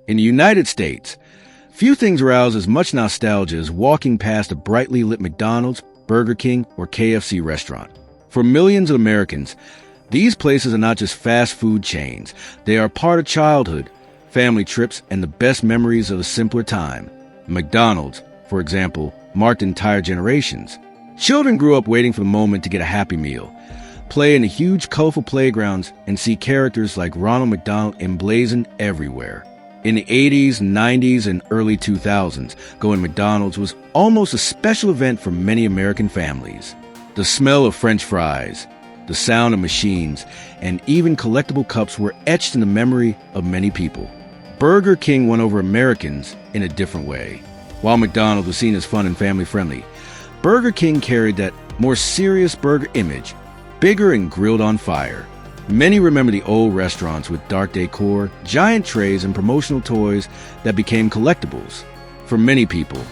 In the United States, few things arouse as much nostalgia as walking past a brightly lit McDonald's, Burger King, or KFC restaurant. For millions of Americans, these places are not just fast food chains. They are part of childhood, family trips, and the best memories of a simpler time. McDonald's, for example, marked entire generations. Children grew up waiting for the moment to get a Happy Meal, play in the huge, colorful playgrounds, and see characters like Ronald McDonald emblazoned everywhere. In the 80s, 90s, and early 2000s, going to McDonald's was almost a special event for many American families. The smell of French fries, the sound of machines, and even collectible cups were etched in the memory of many people. Burger King won over Americans in a different way. While McDonald's was seen as fun and family-friendly, Burger King carried that more serious burger image, bigger and grilled on fire. Many remember the old restaurants with dark decor, giant trays, and promotional toys that became collectibles. For many people,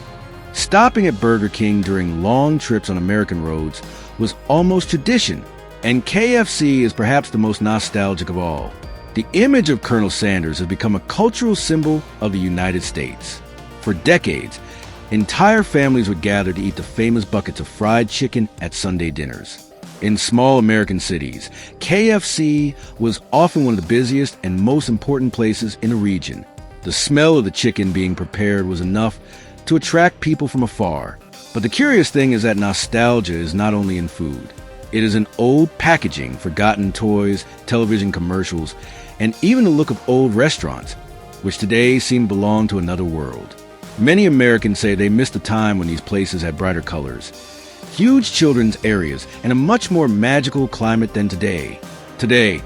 stopping at Burger King during long trips on American roads was almost tradition, and KFC is perhaps the most nostalgic of all. The image of Colonel Sanders has become a cultural symbol of the United States. For decades, entire families would gather to eat the famous buckets of fried chicken at Sunday dinners. In small American cities, KFC was often one of the busiest and most important places in a region. The smell of the chicken being prepared was enough to attract people from afar. But the curious thing is that nostalgia is not only in food. It is in old packaging, forgotten toys, television commercials, and even the look of old restaurants, which today seem to belong to another world. Many Americans say they miss the time when these places had brighter colors, huge children's areas, and a much more magical climate than today. Today,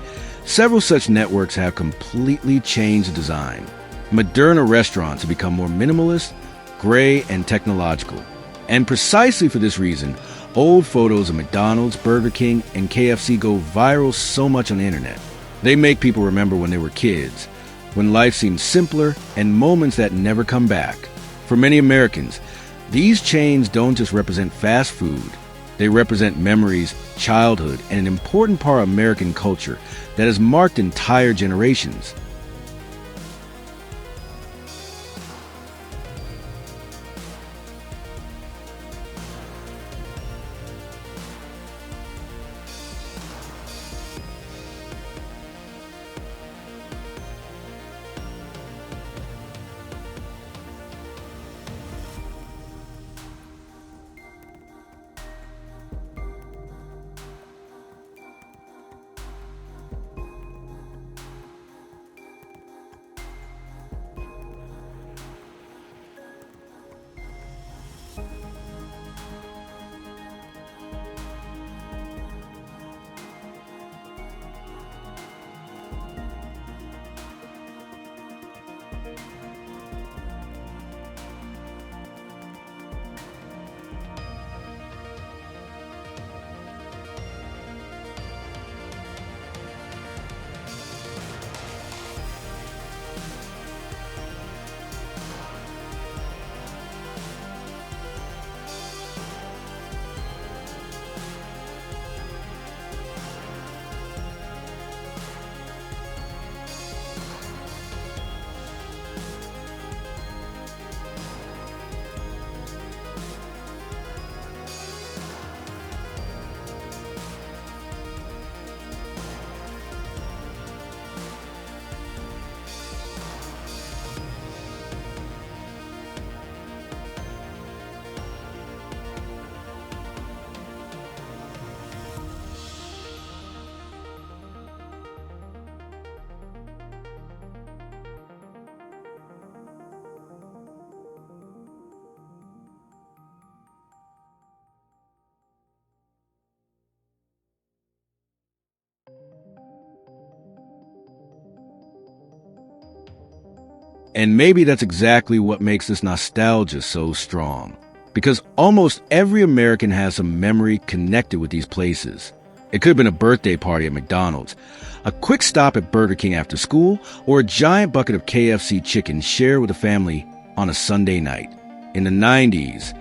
several such networks have completely changed the design. Moderna restaurants have become more minimalist, gray, and technological. And precisely for this reason, old photos of McDonald's, Burger King, and KFC go viral so much on the internet. They make people remember when they were kids, when life seemed simpler, and moments that never come back. For many Americans, these chains don't just represent fast food. They represent memories, childhood, and an important part of American culture that has marked entire generations. And maybe that's exactly what makes this nostalgia so strong. Because almost every American has some memory connected with these places. It could have been a birthday party at McDonald's, a quick stop at Burger King after school, or a giant bucket of KFC chicken shared with a family on a Sunday night. In the 90s,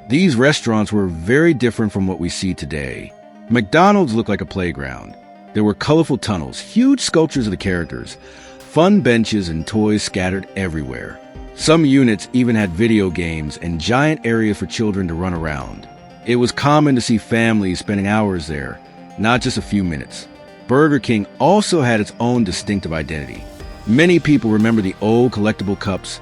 these restaurants were very different from what we see today. McDonald's looked like a playground. There were colorful tunnels, huge sculptures of the characters, fun benches and toys scattered everywhere. Some units even had video games and giant areas for children to run around. It was common to see families spending hours there, not just a few minutes. Burger King also had its own distinctive identity. Many people remember the old collectible cups,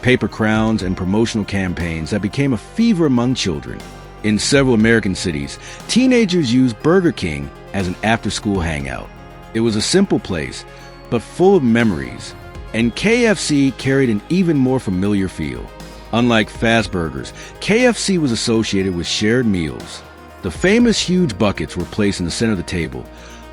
paper crowns, and promotional campaigns that became a fever among children. In several American cities, teenagers used Burger King as an after-school hangout. It was a simple place, but full of memories, and KFC carried an even more familiar feel. Unlike fast burgers, KFC was associated with shared meals. The famous huge buckets were placed in the center of the table,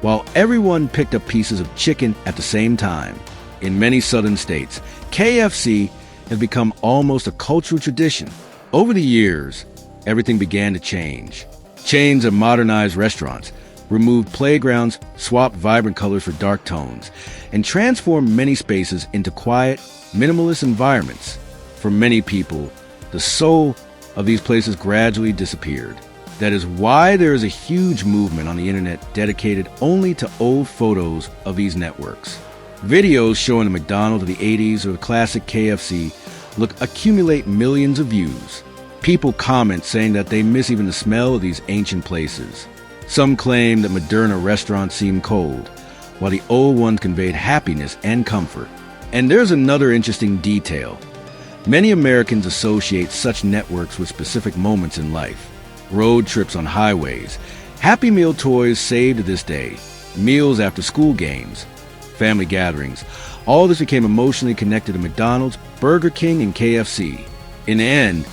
while everyone picked up pieces of chicken at the same time. In many southern states, KFC has become almost a cultural tradition. Over the years, everything began to change. Chains of modernized restaurants removed playgrounds, swapped vibrant colors for dark tones, and transformed many spaces into quiet, minimalist environments. For many people, the soul of these places gradually disappeared. That is why there is a huge movement on the internet dedicated only to old photos of these networks. Videos showing the McDonald's of the 80s or the classic KFC accumulate millions of views. People comment saying that they miss even the smell of these ancient places. Some claim that Moderna restaurants seem cold, while the old ones conveyed happiness and comfort. And there's another interesting detail. Many Americans associate such networks with specific moments in life. Road trips on highways, Happy Meal toys saved to this day, meals after school games, family gatherings. All this became emotionally connected to McDonald's, Burger King, and KFC. In the end,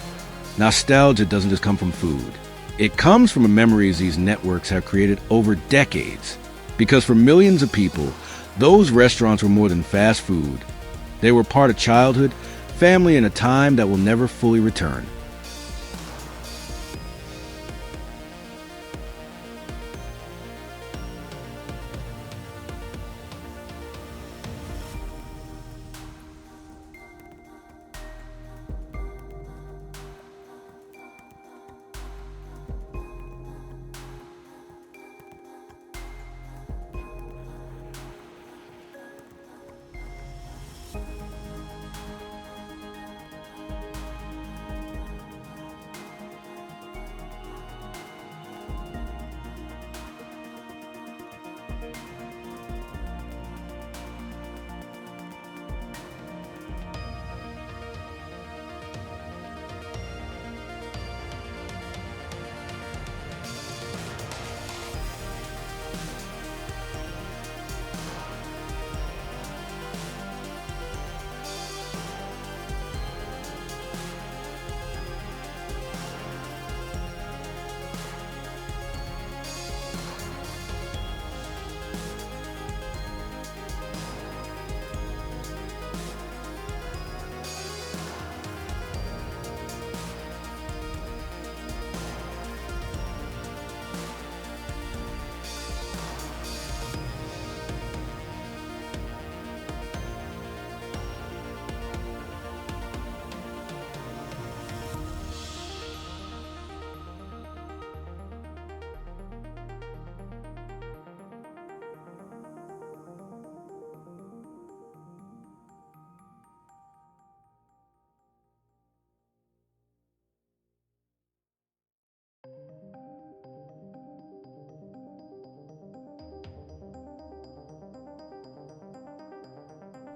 nostalgia doesn't just come from food. It comes from the memories these networks have created over decades. Because for millions of people, those restaurants were more than fast food. They were part of childhood, family, and a time that will never fully return.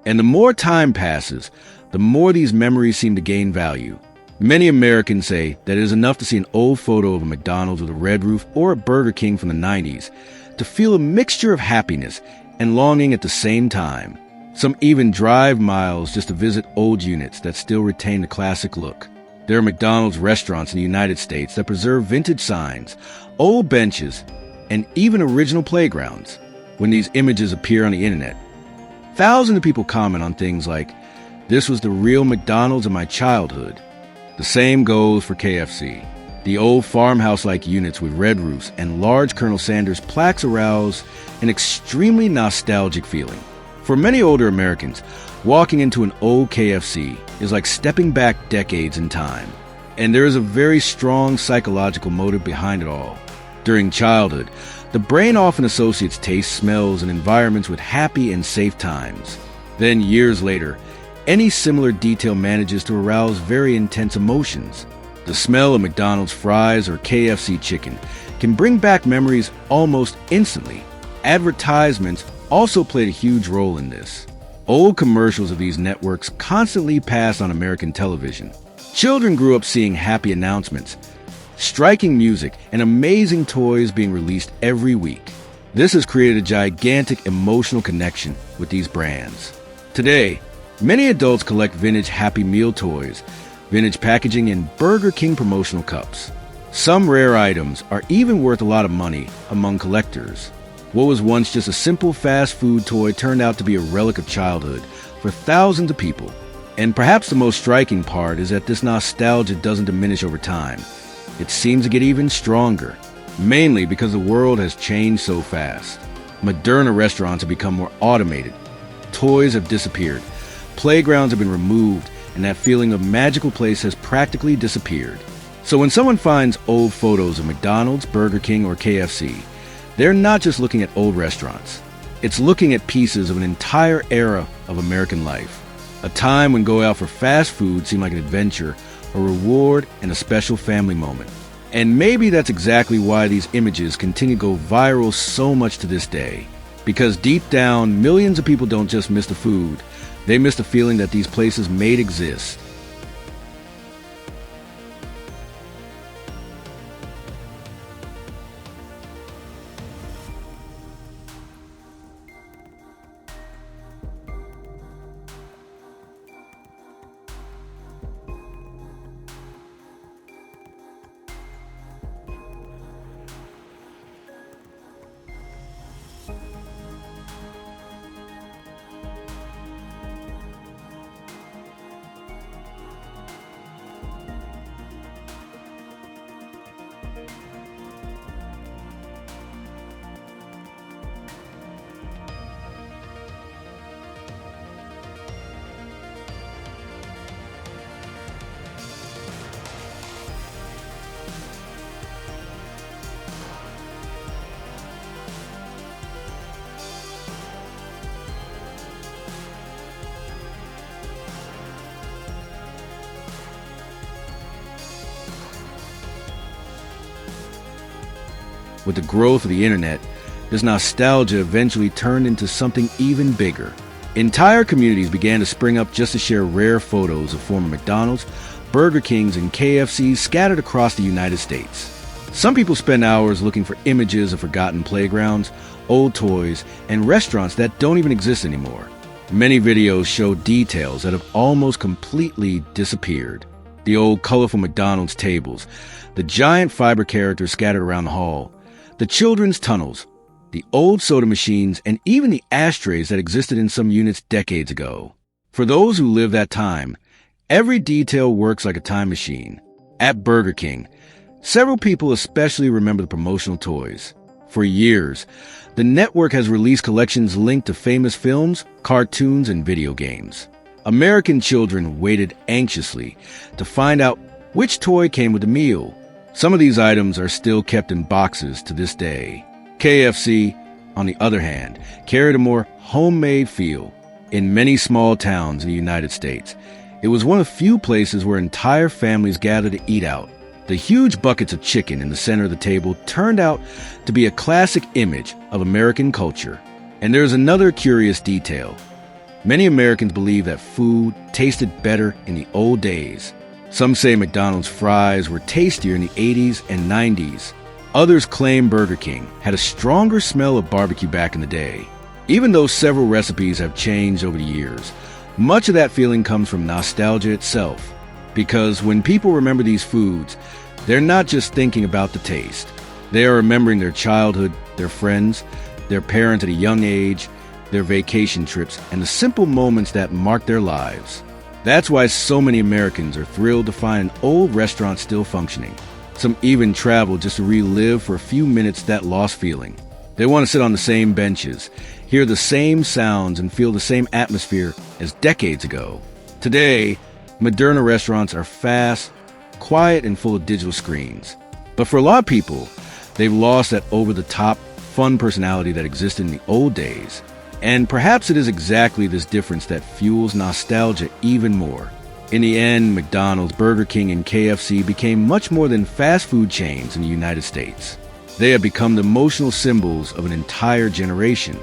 And the more time passes, the more these memories seem to gain value. Many Americans say that it is enough to see an old photo of a McDonald's with a red roof or a Burger King from the 90s to feel a mixture of happiness and longing at the same time. Some even drive miles just to visit old units that still retain the classic look. There are McDonald's restaurants in the United States that preserve vintage signs, old benches, and even original playgrounds. When these images appear on the internet, thousands of people comment on things like, "This was the real McDonald's of my childhood." The same goes for KFC. The old farmhouse-like units with red roofs and large Colonel Sanders plaques arouse an extremely nostalgic feeling. For many older Americans, walking into an old KFC is like stepping back decades in time. And there is a very strong psychological motive behind it all. During childhood, the brain often associates taste, smells, and environments with happy and safe times. Then, years later, any similar detail manages to arouse very intense emotions. The smell of McDonald's fries or KFC chicken can bring back memories almost instantly. Advertisements also played a huge role in this. Old commercials of these networks constantly passed on American television. Children grew up seeing happy announcements, striking music, and amazing toys being released every week. This has created a gigantic emotional connection with these brands. Today, many adults collect vintage Happy Meal toys, vintage packaging, and Burger King promotional cups. Some rare items are even worth a lot of money among collectors. What was once just a simple fast food toy turned out to be a relic of childhood for thousands of people. And perhaps the most striking part is that this nostalgia doesn't diminish over time. It seems to get even stronger, mainly because the world has changed so fast. Moderna restaurants have become more automated. Toys have disappeared. Playgrounds have been removed, and that feeling of magical place has practically disappeared. So when someone finds old photos of McDonald's, Burger King, or KFC, they're not just looking at old restaurants. It's looking at pieces of an entire era of American life. A time when going out for fast food seemed like an adventure, a reward, and a special family moment. And maybe that's exactly why these images continue to go viral so much to this day. Because deep down, millions of people don't just miss the food, they miss the feeling that these places made exist. With the growth of the internet, this nostalgia eventually turned into something even bigger. Entire communities began to spring up just to share rare photos of former McDonald's, Burger Kings, and KFCs scattered across the United States. Some people spend hours looking for images of forgotten playgrounds, old toys, and restaurants that don't even exist anymore. Many videos show details that have almost completely disappeared. The old colorful McDonald's tables, the giant fiber characters scattered around the hall, the children's tunnels, the old soda machines, and even the ashtrays that existed in some units decades ago. For those who lived that time, every detail works like a time machine. At Burger King, several people especially remember the promotional toys. For years, the network has released collections linked to famous films, cartoons, and video games. American children waited anxiously to find out which toy came with the meal. Some of these items are still kept in boxes to this day. KFC, on the other hand, carried a more homemade feel. In many small towns in the United States, it was one of the few places where entire families gathered to eat out. The huge buckets of chicken in the center of the table turned out to be a classic image of American culture. And there's another curious detail. Many Americans believe that food tasted better in the old days. Some say McDonald's fries were tastier in the 80s and 90s. Others claim Burger King had a stronger smell of barbecue back in the day. Even though several recipes have changed over the years, much of that feeling comes from nostalgia itself. Because when people remember these foods, they're not just thinking about the taste. They are remembering their childhood, their friends, their parents at a young age, their vacation trips, and the simple moments that marked their lives. That's why so many Americans are thrilled to find an old restaurant still functioning. Some even travel just to relive for a few minutes that lost feeling. They want to sit on the same benches, hear the same sounds, and feel the same atmosphere as decades ago. Today, Moderna restaurants are fast, quiet, and full of digital screens. But for a lot of people, they've lost that over-the-top, fun personality that existed in the old days. And perhaps it is exactly this difference that fuels nostalgia even more. In the end, McDonald's, Burger King, and KFC became much more than fast food chains in the United States. They have become the emotional symbols of an entire generation,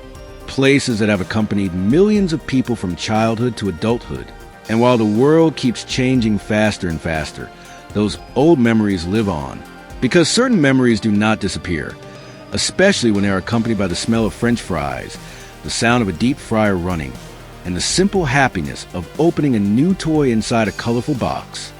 places that have accompanied millions of people from childhood to adulthood. And while the world keeps changing faster and faster, those old memories live on. Because certain memories do not disappear, especially when they are accompanied by the smell of French fries, the sound of a deep fryer running, and the simple happiness of opening a new toy inside a colorful box.